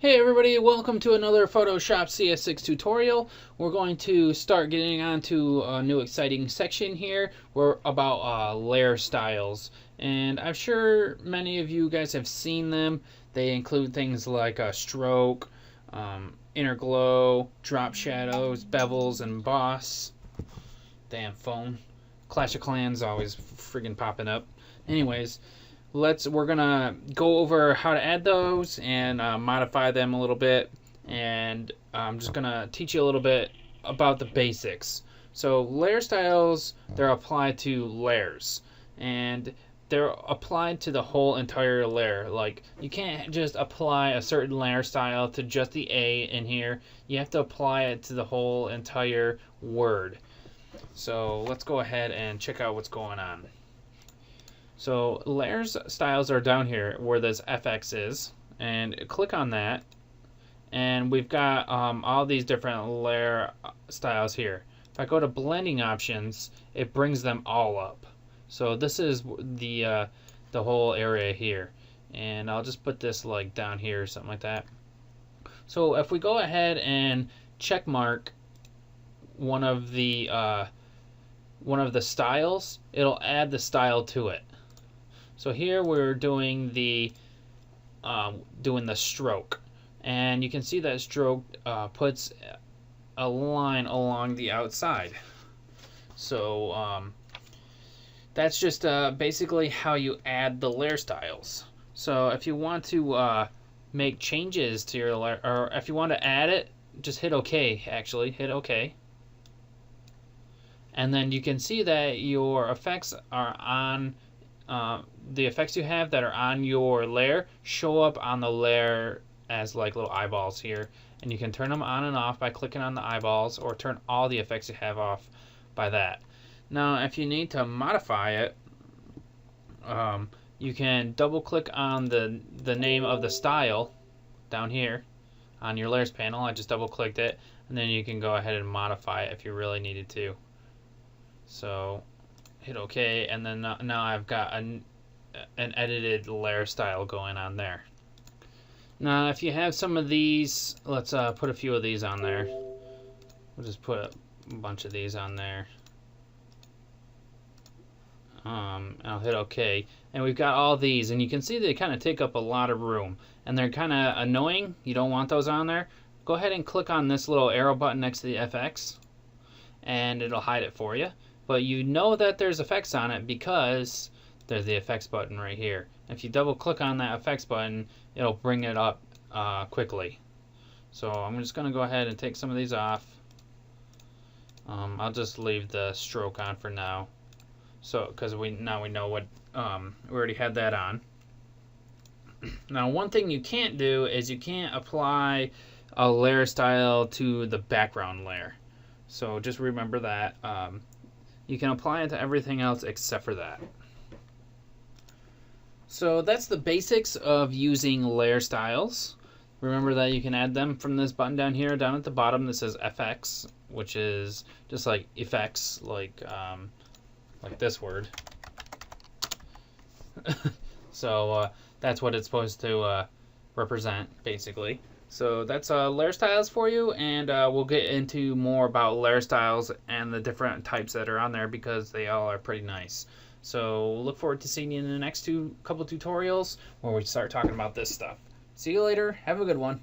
Hey everybody, welcome to another Photoshop CS6 tutorial. We're going to start getting on to a new exciting section here. We're about layer styles. And I'm sure many of you guys have seen them. They include things like a stroke, inner glow, drop shadows, bevels, and emboss. Damn phone. Clash of Clans always friggin' popping up. Anyways, we're gonna go over how to add those and modify them a little bit, and I'm just gonna teach you a little bit about the basics. So layer styles, they're applied to layers, and they're applied to the whole entire layer. Like, you can't just apply a certain layer style to just the A in here. You have to apply it to the whole entire word. So let's go ahead and check out what's going on. So layers styles are down here where this FX is, and click on that, and we've got all these different layer styles here. If I go to blending options, it brings them all up. So this is the whole area here, and I'll just put this like down here or something like that. So if we go ahead and check mark one of the styles, it'll add the style to it. So here we're doing the stroke, and you can see that stroke puts a line along the outside. So that's just basically how you add the layer styles. So if you want to make changes to your layer, or if you want to add it, just hit OK. Actually, hit OK. And then you can see that your effects are on the effects you have that are on your layer show up on the layer as like little eyeballs here, and you can turn them on and off by clicking on the eyeballs, or turn all the effects you have off by that. Now if you need to modify it, you can double click on the name of the style down here on your layers panel. I just double clicked it, and then you can go ahead and modify it if you really needed to. So hit OK, and then now I've got an edited layer style going on there. Now if you have some of these, let's put a few of these on there. We'll just put a bunch of these on there. I'll hit OK, and we've got all these, and you can see they kind of take up a lot of room, and they're kind of annoying. You don't want those on there. Go ahead and click on this little arrow button next to the FX, and it'll hide it for you. But you know that there's effects on it because there's the effects button right here. If you double click on that effects button, it'll bring it up quickly. So I'm just going to go ahead and take some of these off. I'll just leave the stroke on for now, so because now we know what we already had that on. Now one thing you can't do is you can't apply a layer style to the background layer. So just remember that. You can apply it to everything else except for that. So that's the basics of using layer styles. Remember that you can add them from this button down here. Down at the bottom that says FX, which is just like effects, like this word. So that's what it's supposed to represent, basically. So that's layer styles for you, and we'll get into more about layer styles and the different types that are on there, because they all are pretty nice. So look forward to seeing you in the next couple tutorials where we start talking about this stuff. See you later. Have a good one.